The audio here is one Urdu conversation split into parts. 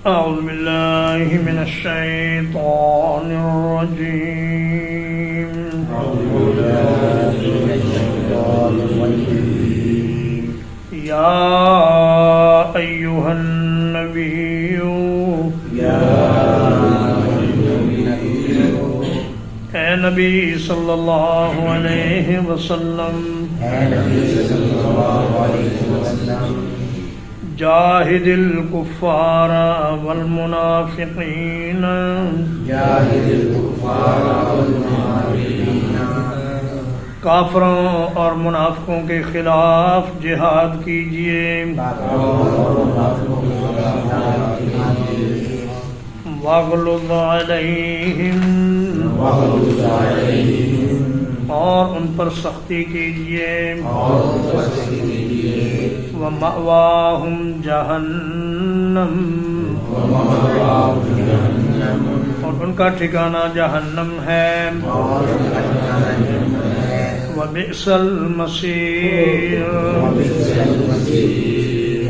أعوذ بالله من الشيطان الرجيم. يا أيها النبي اے نبی صلی اللہ علیہ وسلم جاہد الکفار والمنافقین کافروں اور منافقوں کے خلاف جہاد کیجیے. واغلظ علیہم اور ان پر سختی کیجیے. وَمَأْوَاهُمْ جَهَنَّمُ اور ان کا ٹھکانہ جہنم ہے. وَبِئْسَ الْمَصِيرُ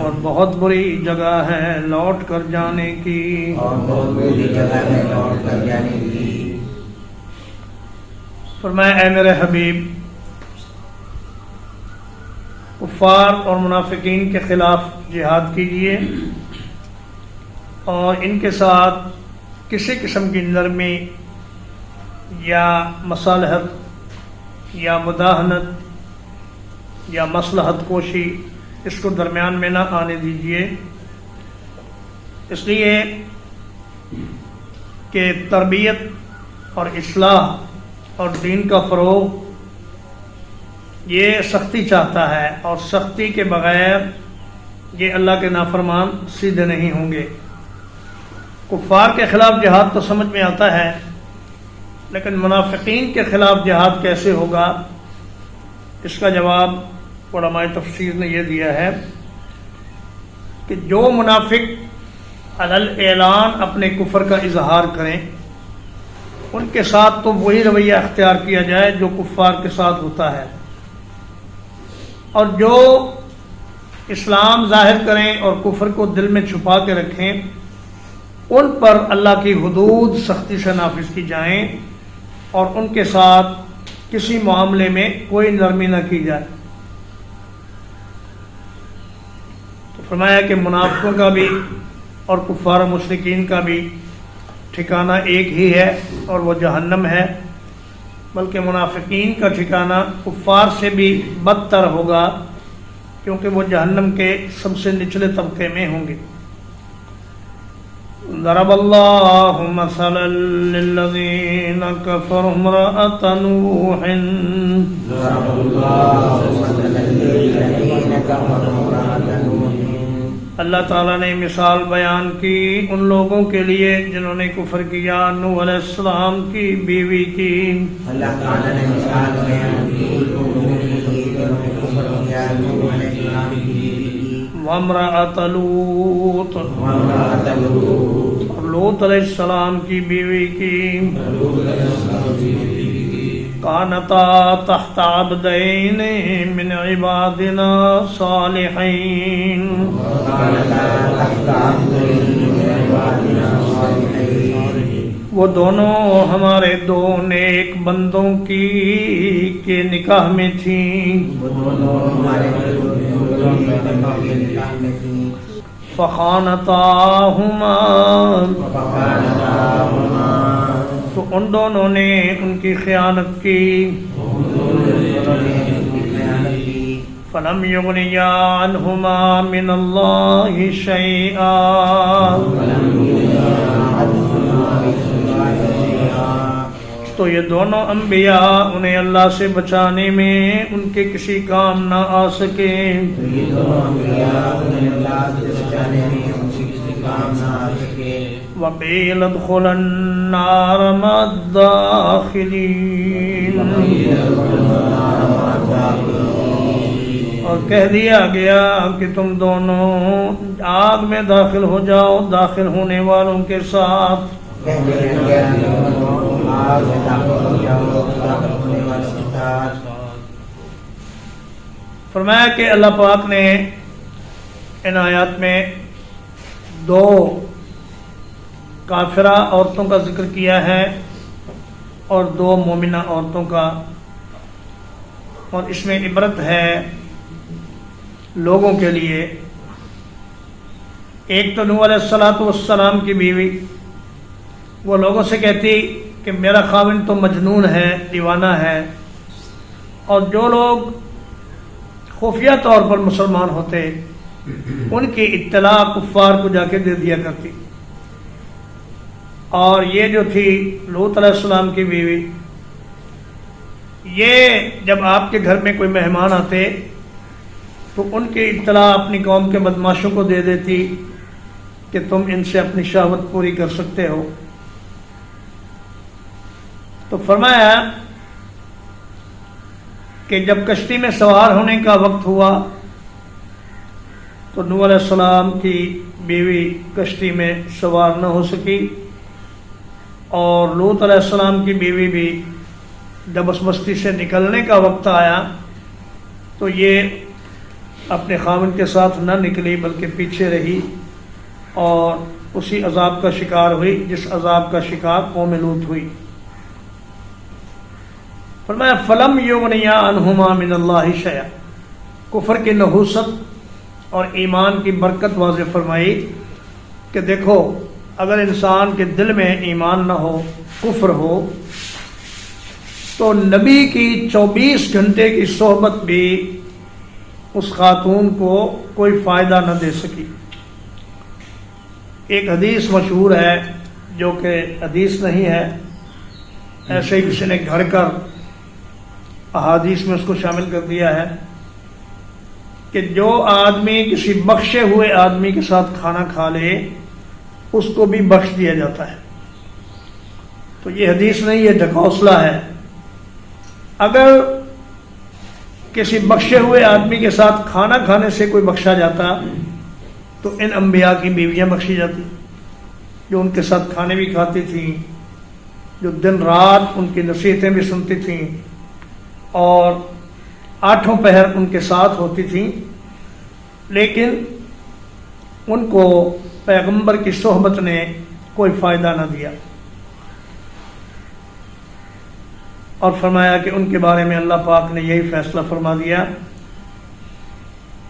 اور بہت بری جگہ ہے لوٹ کر جانے کی. فرمایا اے میرے حبیب کفار اور منافقین کے خلاف جہاد کیجیے اور ان کے ساتھ کسی قسم کی نرمی یا مصالحت یا مداہنت یا مصلحت کوشی اس کو درمیان میں نہ آنے دیجیے. اس لیے کہ تربیت اور اصلاح اور دین کا فروغ یہ سختی چاہتا ہے اور سختی کے بغیر یہ اللہ کے نافرمان سیدھے نہیں ہوں گے. کفار کے خلاف جہاد تو سمجھ میں آتا ہے لیکن منافقین کے خلاف جہاد کیسے ہوگا؟ اس کا جواب علماء تفسیر نے یہ دیا ہے کہ جو منافق علی الاعلان اپنے کفر کا اظہار کریں ان کے ساتھ تو وہی رویہ اختیار کیا جائے جو کفار کے ساتھ ہوتا ہے، اور جو اسلام ظاہر کریں اور کفر کو دل میں چھپا کے رکھیں ان پر اللہ کی حدود سختی سے نافذ کی جائیں اور ان کے ساتھ کسی معاملے میں کوئی نرمی نہ کی جائے. تو فرمایا کہ منافقوں کا بھی اور کفار و مشرکین کا بھی ٹھکانہ ایک ہی ہے اور وہ جہنم ہے، بلکہ منافقین کا ٹھکانہ کفار سے بھی بدتر ہوگا کیونکہ وہ جہنم کے سب سے نچلے طبقے میں ہوں گے. ضرب اللہ مثلا للذین کفروا امرأة نوح اللہ تعالیٰ نے مثال بیان کی ان لوگوں کے لیے جنہوں نے کفر کیا نوح علیہ السلام کی بیوی کی. اللہ تعالیٰ نے مثال بیان کی ان لوگوں کے لیے جنہوں نے کفر کیا نوح علیہ السلام کی بیوی کی. وامرأۃ لوط اور لوط علیہ السلام کی بیوی کی. کانتا تحت عبدین من عبادنا صالحین وہ دونوں ہمارے دو نیک بندوں کی کے نکاح میں تھیں. فخانتاہما تو ان دونوں نے ان کی خیانت کی. فلم یغنیا عنہما من اللہ شیئا تو یہ دونوں انبیاء انہیں اللہ سے بچانے میں ان کے کسی کام نہ آ سکے. وقیل ادخلا النار مع الداخلین اور کہہ دیا گیا کہ تم دونوں آگ میں داخل ہو جاؤ داخل ہونے والوں کے ساتھ. فرمایا کہ اللہ پاک نے ان آیات میں دو کافرہ عورتوں کا ذکر کیا ہے اور 2 مومنہ عورتوں کا، اور اس میں عبرت ہے لوگوں کے لیے۔ ایک تو نوح علیہ السلام کی بیوی، وہ لوگوں سے کہتی کہ میرا خاوند تو مجنون ہے، دیوانہ ہے، اور جو لوگ خفیہ طور پر مسلمان ہوتے ان کی اطلاع کفار کو جا کے دے دیا کرتی۔ اور یہ جو تھی لوط علیہ السلام کی بیوی، یہ جب آپ کے گھر میں کوئی مہمان آتے تو ان کی اطلاع اپنی قوم کے بدماشوں کو دے دیتی کہ تم ان سے اپنی شہوت پوری کر سکتے ہو۔ تو فرمایا کہ جب کشتی میں سوار ہونے کا وقت ہوا تو نوح علیہ السلام کی بیوی کشتی میں سوار نہ ہو سکی، اور لوط علیہ السلام کی بیوی بھی جب اس بستی سے نکلنے کا وقت آیا تو یہ اپنے خاوند کے ساتھ نہ نکلی بلکہ پیچھے رہی اور اسی عذاب کا شکار ہوئی جس عذاب کا شکار قوم لوط ہوئی۔ فرمایا فلم یغنیا عنہما من اللہ شیئا، کفر کی نحوست اور ایمان کی برکت واضح فرمائی کہ دیکھو اگر انسان کے دل میں ایمان نہ ہو، کفر ہو، تو نبی کی 24 گھنٹے کی صحبت بھی اس خاتون کو کوئی فائدہ نہ دے سکی۔ ایک حدیث مشہور ہے جو کہ حدیث نہیں ہے، ایسے ہی کسی نے گھڑ کر احادیث میں اس کو شامل کر دیا ہے کہ جو آدمی کسی بخشے ہوئے آدمی کے ساتھ کھانا کھا لے اس کو بھی بخش دیا جاتا ہے۔ تو یہ حدیث نہیں، یہ ڈھکوسلا ہے۔ اگر کسی بخشے ہوئے آدمی کے ساتھ کھانا کھانے سے کوئی بخشا جاتا تو ان انبیاء کی بیویاں بخشی جاتی، جو ان کے ساتھ کھانے بھی کھاتی تھیں، جو دن رات ان کی نصیحتیں بھی سنتی تھیں اور 8 پہر ان کے ساتھ ہوتی تھیں، لیکن ان کو پیغمبر کی صحبت نے کوئی فائدہ نہ دیا۔ اور فرمایا کہ ان کے بارے میں اللہ پاک نے یہی فیصلہ فرما دیا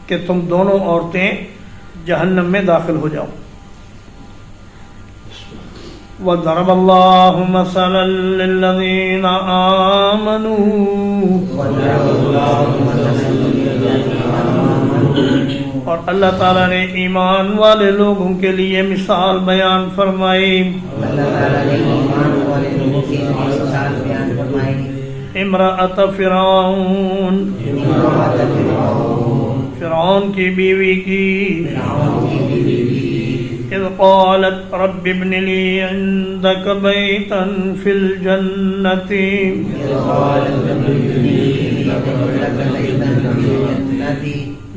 کہ تم دونوں عورتیں جہنم میں داخل ہو جاؤ۔ وَضَرَبَ اللَّهُ مَثَلًا لِّلَّذِينَ آمَنُوا، اور اللہ تعالیٰ نے ایمان والے لوگوں کے لیے مثال بیان فرمائی۔ امرأۃ فرعون، فرعون کی بیوی کی، اذ قالت رب ابن لی عندک بیتا فی الجنۃ،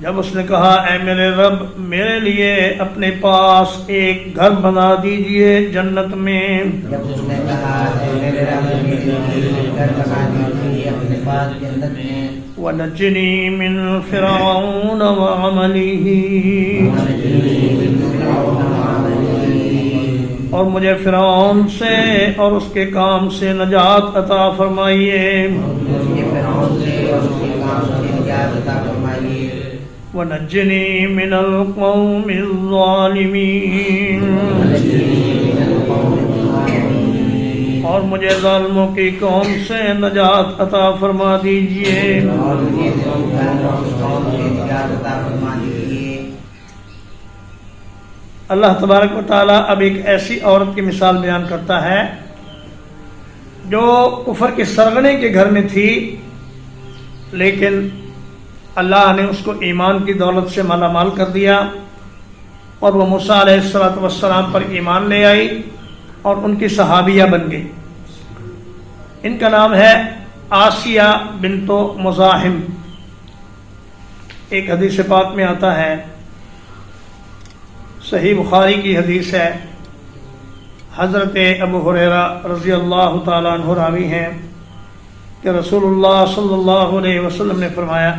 جب اس نے کہا اے میرے رب میرے لیے اپنے پاس ایک گھر بنا دیجئے جنت میں، جب اس نے کہا اے میرے رب میرے لیے گھر بنا دیجئے اپنے پاس جنت میں، وَنَجِّنِي مِن فِرْعَوْنَ وَعَمَلِهِ، اور مجھے فرعون سے اور اس کے کام سے نجات عطا فرمائیے، وَنَجِّنِي مِنَ الْقَوْمِ الظَّالِمِينَ، اور مجھے ظالموں کی قوم سے نجات عطا فرما دیجئے۔ اللہ تبارک و تعالیٰ اب ایک ایسی عورت کی مثال بیان کرتا ہے جو کفر کے سرغنے کے گھر میں تھی، لیکن اللہ نے اس کو ایمان کی دولت سے مالا مال کر دیا اور وہ موسیٰ علیہ السلام پر ایمان لے آئی اور ان کی صحابیہ بن گئی۔ ان کا نام ہے آسیہ بنت مزاحم۔ ایک حدیث پاک میں آتا ہے، صحیح بخاری کی حدیث ہے، حضرت ابو ہریرہ رضی اللہ تعالیٰ عنہ راوی ہیں کہ رسول اللہ صلی اللہ علیہ وسلم نے فرمایا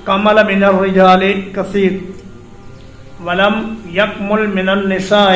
کمل من الرجال کثیر ولم یکمل من النساء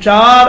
4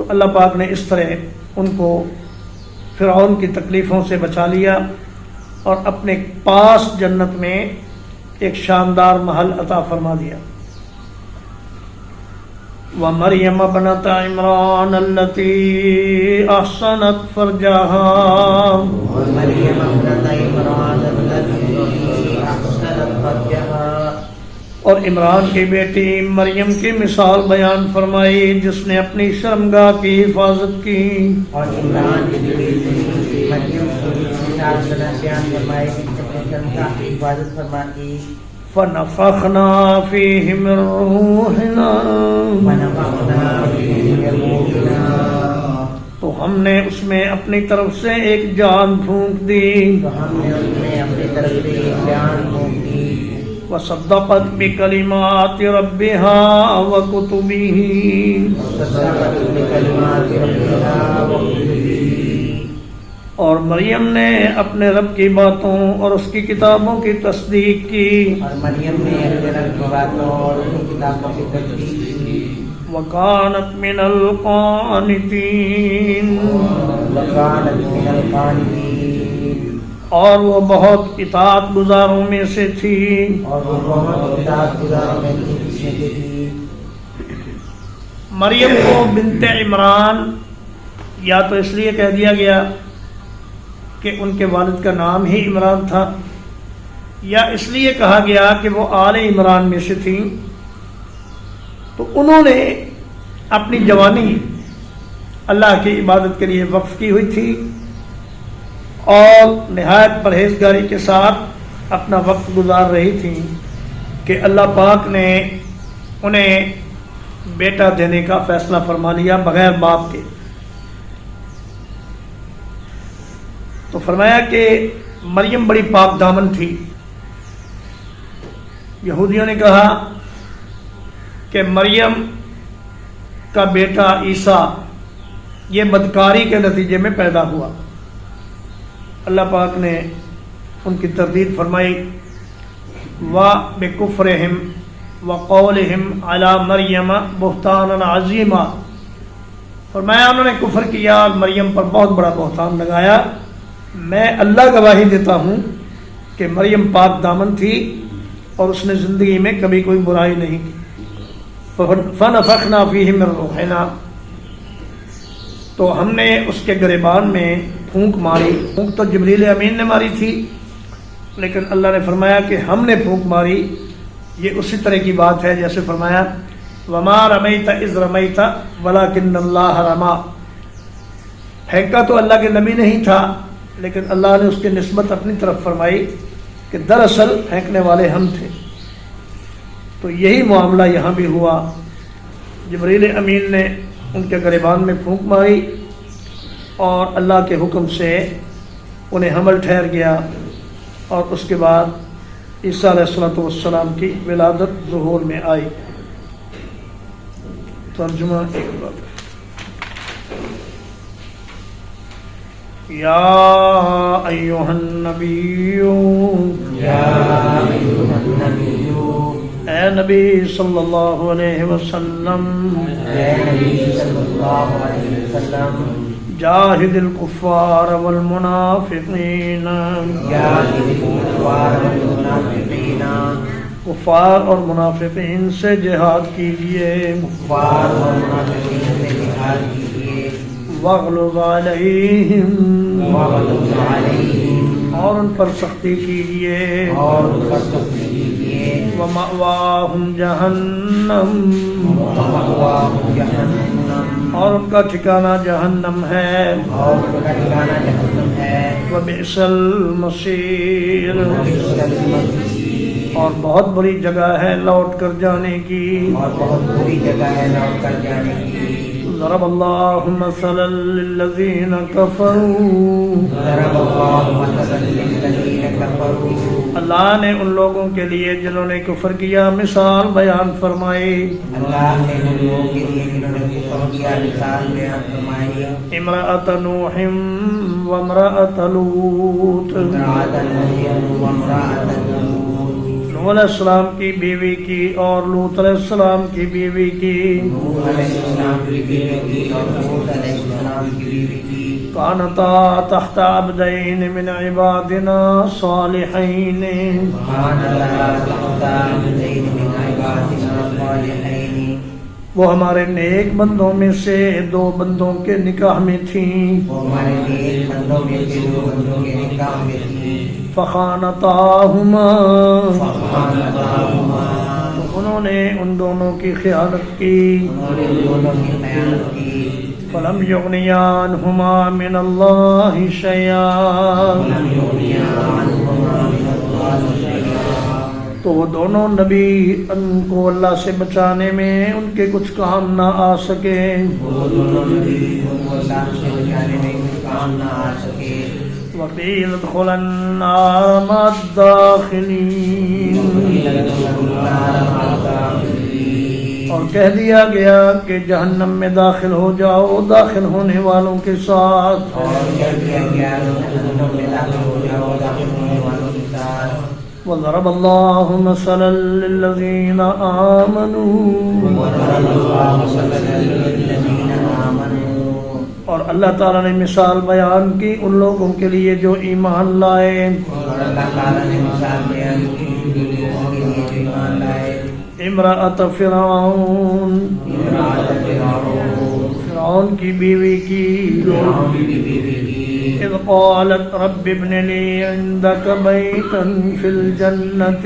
تو اللہ پاک نے اس طرح ان کو فرعون کی تکلیفوں سے بچا لیا اور اپنے پاس جنت میں ایک شاندار محل عطا فرما دیا. وَمَرْيَمَ ابْنَتَ عِمْرَانَ الَّتِي أَحْصَنَتْ فَرْجَهَا ومريم ابنة عمران التي أحسنت فرجها. اور عمران کی بیٹی مریم کی مثال بیان فرمائی جس نے اپنی شرمگاہ کی حفاظت کی. اور عمران کی بیٹی مریم کو مثال بیان فرمائی کہ اپنے شرم کا حفاظت فرماتی. فَنَفَخْنَا فِيهِ مِن رُّوحِنَا ونفخنا فيه من روحنا. تو ہم نے اس میں اپنی طرف سے ایک جان پھونک دی. تو ہم نے اس میں اپنی طرف سے ایک جان پھونک دی. وَصَدَّقَتْ بِكَلِمَاتِ رَبِّهَا وَكُتُبِهِ وصدقت بكلمات ربها وكتبه. اور مریم نے اپنے رب کی باتوں اور اس کی کتابوں کی تصدیق کی. اور مریم نے اپنے رب کی باتوں اور ان کی کتابوں کی تصدیق کی. وَكَانَتْ مِنَ الْقَانِتِينَ وكانت من القانتين. اور وہ بہت اطاعت گزاروں میں سے تھی. اور وہ بہت اطاعت گزاروں میں سے تھی. مریم کو بنت عمران یا تو اس لیے کہہ دیا گیا کہ ان کے والد کا نام ہی عمران تھا، یا اس لیے کہا گیا کہ وہ آل عمران میں سے تھیں. تو انہوں نے اپنی جوانی اللہ کی عبادت کے لیے وقف کی ہوئی تھی اور نہایت پرہیزگاری کے ساتھ اپنا وقت گزار رہی تھیں کہ اللہ پاک نے انہیں بیٹا دینے کا فیصلہ فرما لیا بغیر باپ کے. تو فرمایا کہ مریم بڑی پاک دامن تھی. یہودیوں نے کہا کہ مریم کا بیٹا عیسیٰ یہ بدکاری کے نتیجے میں پیدا ہوا. اللہ پاک نے ان کی تردید فرمائی وَبِكُفْرِهِمْ وَقَوْلِهِمْ عَلَى مَرْيَمَ بُهْتَانًا عَظِيمًا. فرمایا انہوں نے کفر کیا اور مریم پر بہت بڑا بہتان لگایا. میں اللہ گواہی دیتا ہوں کہ مریم پاک دامن تھی اور اس نے زندگی میں کبھی کوئی برائی نہیں کی. فَنَفَخْنَا فِيهِ مِن رُّوحِنَا. تو ہم نے اس کے گریبان میں پھونک ماری. پھونک تو جبریل امین نے ماری تھی، لیکن اللہ نے فرمایا کہ ہم نے پھونک ماری. یہ اسی طرح کی بات ہے جیسے فرمایا وَمَا رَمَيْتَ إِذْ رَمَيْتَ وَلَكِنَّ اللَّهَ رَمَى. پھینکا تو اللہ کے نبی نہیں تھا، لیکن اللہ نے اس کی نسبت اپنی طرف فرمائی کہ دراصل پھینکنے والے ہم تھے. تو یہی معاملہ یہاں بھی ہوا. جبریل امین نے ان کے گریبان میں پھونک ماری اور اللہ کے حکم سے انہیں حمل ٹھہر گیا، اور اس کے بعد عیسیٰ علیہ السلام کی ولادت ظہور میں آئی. ترجمہ ایک بار. یا ایھا النبی، اے نبی صلی اللہ علیہ وسلم، جاہد الکفار والمنافقین، کفار اور منافقین سے جہاد کیجیے. واغلظ علیہم، اور ان پر سختی کیجیے. ومأواہم جہنم، اور ان کا ٹھکانہ جہنم ہے. وبئس المصیر، اور بہت بڑی جگہ ہے لوٹ کر جانے کی. ضرب اللہ مثلا للذین کفروا، اللہ نے ان لوگوں کے لیے جنہوں نے کفر کیا مثال بیان فرمائی. امرأۃ نوح وامرأۃ لوط، نوح علیہ السلام کی بیوی کی اور لوط علیہ السلام کی بیوی کی نوح علیہ السلام کی بیوی کی اور لوط علیہ السلام کی بیوی کی کانتا تحت عبدین من عبادنا صالحین وہ ہمارے نیک بندوں میں سے دو بندوں کے نکاح میں تھیں فخانتاہما تو انہوں نے ان دونوں کی خیانت کی فلم یغنیا عنہما من اللہ شیئا تو وہ دونوں نبی ان کو اللہ سے بچانے میں ان کے کچھ کام نہ آ سکے وقیل ادخلا النار مع الداخلین اور کہہ دیا گیا کہ جہنم میں داخل ہو جاؤ داخل ہونے والوں کے ساتھ وضرب اللہ مثلا للذین آمنوا اور اللہ تعالیٰ نے مثال بیان کی ان لوگوں کے لیے جو ایمان لائے امرأۃ فرعون فرعون کی بیوی کی اذ قالت رب ابن لی عندک بیتا فی الجنة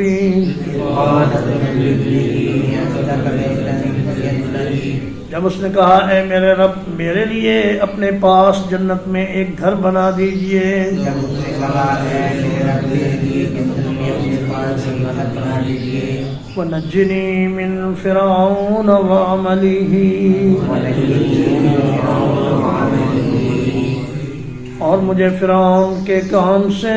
جب اس نے کہا اے میرے رب میرے لیے اپنے پاس جنت میں ایک گھر بنا دیجئے وَنَجِّنِي مِن فِرْعَوْنَ وَعَمَلِهِ اور مجھے فرعون کے کام سے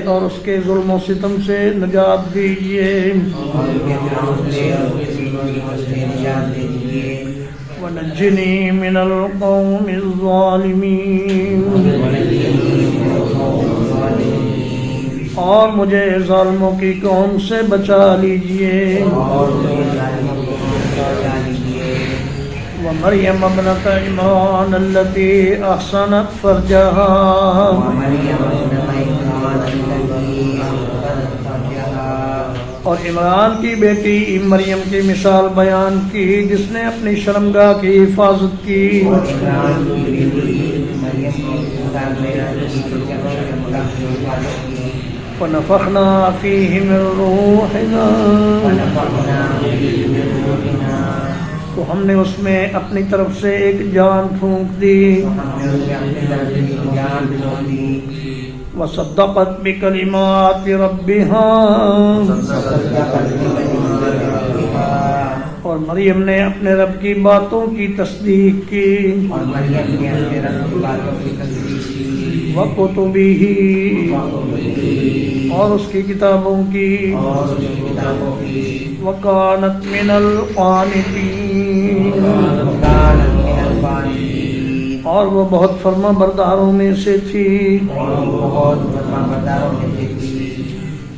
اور اس کے ظلم و ستم سے نجات دیجیے وَنَجِّنِي مِنَ الْقَوْمِ الظَّالِمِينَ اور مجھے ظالموں کی قوم سے بچا لیجیے ومریم ابنت عمران التي احصنت فرجها اور عمران کی بیٹی مریم کی مثال بیان کی جس نے اپنی شرمگاہ کی حفاظت کی فنفخنا فيه من روحنا تو ہم نے اس میں اپنی طرف سے ایک جان پھونک دی وصدقت بکلمات ربها اور مریم نے اپنے رب کی باتوں کی تصدیق کی وکتبہ اور اس کی کتابوں کی وکانت من القانتین اور وہ بہت فرما برداروں میں سے تھی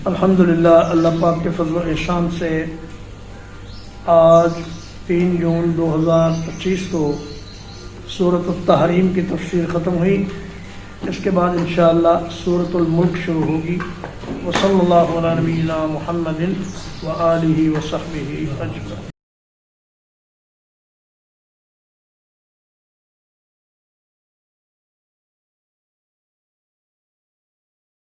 الحمدللہ اللہ پاک کے فضل و احسان سے آج 3 جون 2025 کو سورۃ التحریم کی تفسیر ختم ہوئی اس کے بعد انشاءاللہ سورۃ الملک شروع ہوگی وصلی اللہ علی نبینا محمد وآلہ وصحبہ اجمعین